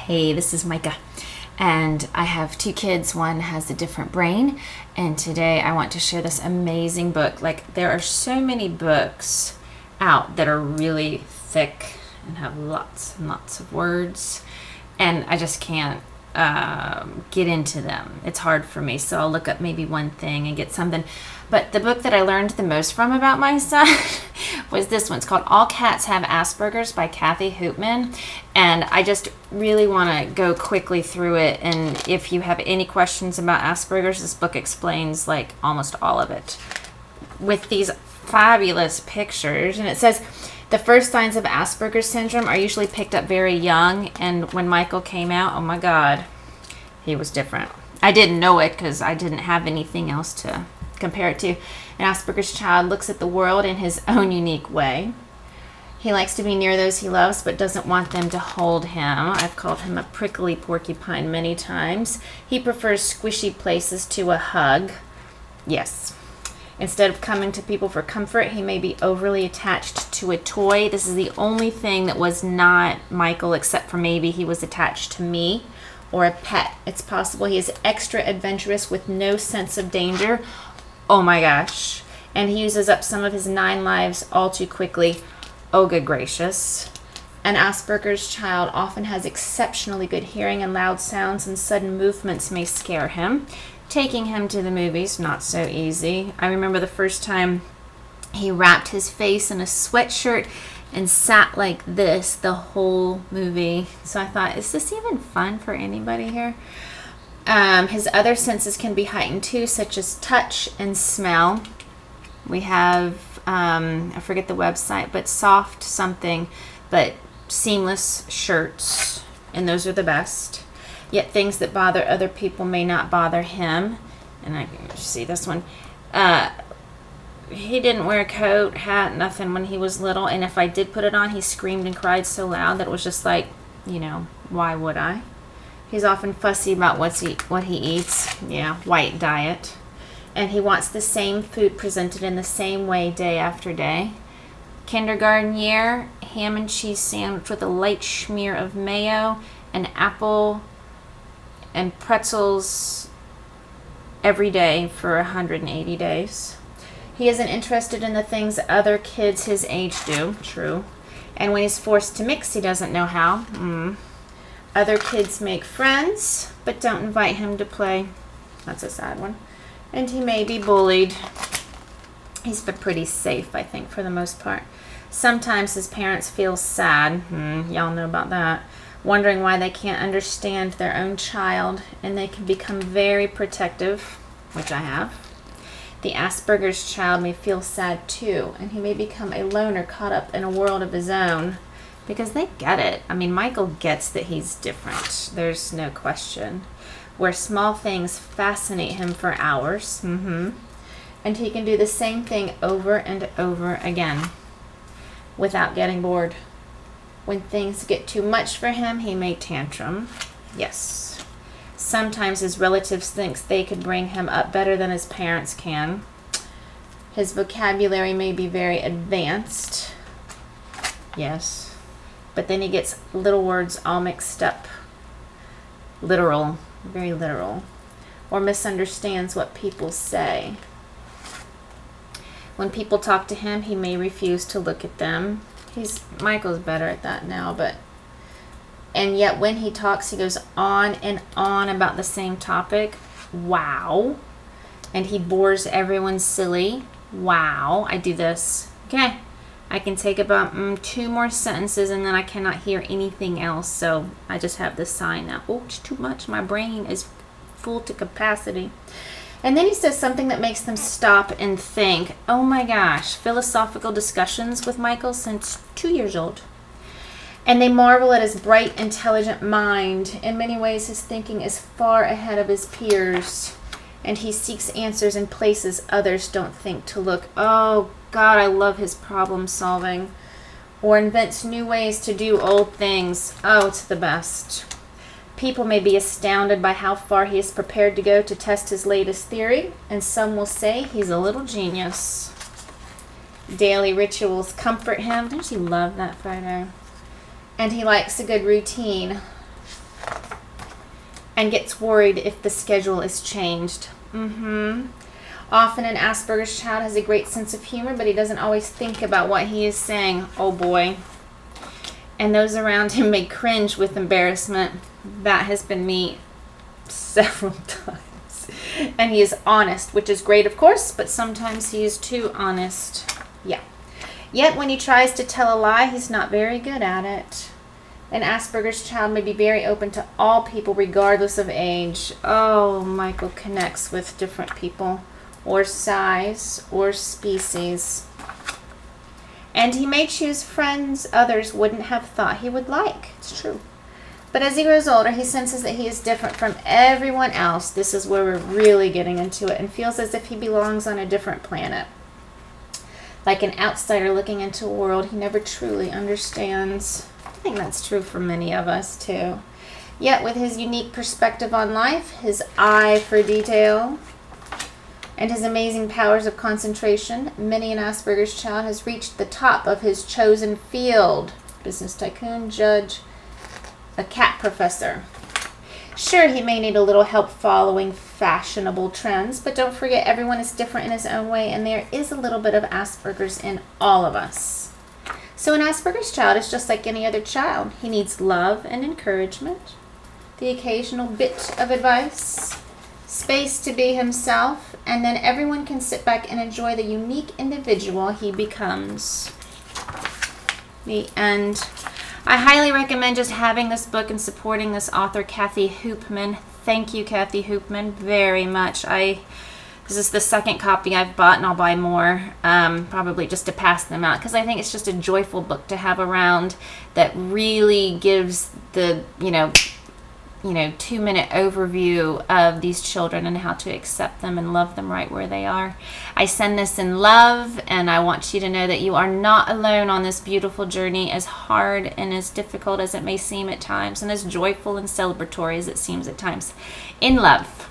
Hey, this is Micah, and I have two kids. One has a different brain, and today I want to share this amazing book. Like, there are so many books out that are really thick and have lots and lots of words, and I just can't get into them. It's hard for me, so I'll look up maybe one thing and get something. But the book that I learned the most from about my son was this one. It's called All Cats Have Aspergers by Kathy Hoopmann. And I just really want to go quickly through it. And if you have any questions about Asperger's, this book explains like almost all of it with these fabulous pictures. And it says the first signs of Asperger's syndrome are usually picked up very young. And when Michael came out, oh my God, he was different. I didn't know it because I didn't have anything else to compare it to. An Asperger's child looks at the world in his own unique way. He likes to be near those he loves, but doesn't want them to hold him. I've called him a prickly porcupine many times. He prefers squishy places to a hug. Yes. Instead of coming to people for comfort, he may be overly attached to a toy. This is the only thing that was not Michael, except for maybe he was attached to me or a pet. It's possible he is extra adventurous with no sense of danger. Oh my gosh. And he uses up some of his 9 lives all too quickly. Oh, good gracious. An Asperger's child often has exceptionally good hearing, and loud sounds and sudden movements may scare him. Taking him to the movies, not so easy. I remember the first time he wrapped his face in a sweatshirt and sat like this the whole movie. So I thought, is this even fun for anybody here? His other senses can be heightened too, such as touch and smell. We have, I forget the website, but soft something, but seamless shirts, and those are the best. Yet things that bother other people may not bother him. And I can see this one. He didn't wear a coat, hat, nothing when he was little, and if I did put it on, he screamed and cried so loud that it was just like, why would I? He's often fussy about what he eats. Yeah, white diet. And he wants the same food presented in the same way day after day. Kindergarten year, ham and cheese sandwich with a light smear of mayo, an apple, and pretzels every day for 180 days. He isn't interested in the things other kids his age do. True. And when he's forced to mix, he doesn't know how. Other kids make friends, but don't invite him to play. That's a sad one. And he may be bullied. He's been pretty safe, I think, for the most part. Sometimes his parents feel sad. Y'all know about that. Wondering why they can't understand their own child, and they can become very protective, which I have. The Asperger's child may feel sad too, and he may become a loner caught up in a world of his own. Because they get it. I mean, Michael gets that he's different. There's no question. Where small things fascinate him for hours. And he can do the same thing over and over again without getting bored. When things get too much for him, he may tantrum. Yes. Sometimes his relatives think they could bring him up better than his parents can. His vocabulary may be very advanced. Yes. But then he gets little words all mixed up. Literal, very literal. Or misunderstands what people say. When people talk to him, he may refuse to look at them. Michael's better at that now, and yet when he talks, he goes on and on about the same topic. Wow. And he bores everyone silly. Wow. I do this. Okay. I can take about 2 more sentences and then I cannot hear anything else. So I just have this sign now. Oh, it's too much. My brain is full to capacity. And then he says something that makes them stop and think. Oh my gosh. Philosophical discussions with Michael since 2 years old. And they marvel at his bright, intelligent mind. In many ways, his thinking is far ahead of his peers. And he seeks answers in places others don't think to look. Oh, God, I love his problem solving. Or invents new ways to do old things. Oh, it's the best. People may be astounded by how far he is prepared to go to test his latest theory, and some will say he's a little genius. Daily rituals comfort him. Don't you love that photo? And he likes a good routine. and gets worried if the schedule is changed. Often an Asperger's child has a great sense of humor, but he doesn't always think about what he is saying. Oh boy. And those around him may cringe with embarrassment. That has been me several times. And he is honest, which is great, of course, but sometimes he is too honest. Yeah. Yet when he tries to tell a lie, he's not very good at it. An Asperger's child may be very open to all people regardless of age. Oh, Michael connects with different people, or size, or species. And he may choose friends others wouldn't have thought he would like. It's true. But as he grows older, he senses that he is different from everyone else. This is where we're really getting into it, and feels as if he belongs on a different planet. Like an outsider looking into a world he never truly understands. I think that's true for many of us, too. Yet with his unique perspective on life, his eye for detail, and his amazing powers of concentration, many an Asperger's child has reached the top of his chosen field. Business tycoon, judge, a cat professor. Sure, he may need a little help following fashionable trends, but don't forget everyone is different in his own way, and there is a little bit of Asperger's in all of us. So an Asperger's child is just like any other child. He needs love and encouragement, the occasional bit of advice, space to be himself, and then everyone can sit back and enjoy the unique individual he becomes. The end. I highly recommend just having this book and supporting this author, Kathy Hoopmann. Thank you, Kathy Hoopmann, very much. This is the second copy I've bought, and I'll buy more, probably just to pass them out, because I think it's just a joyful book to have around that really gives the, 2-minute overview of these children and how to accept them and love them right where they are. I send this in love, and I want you to know that you are not alone on this beautiful journey, as hard and as difficult as it may seem at times, and as joyful and celebratory as it seems at times. In love.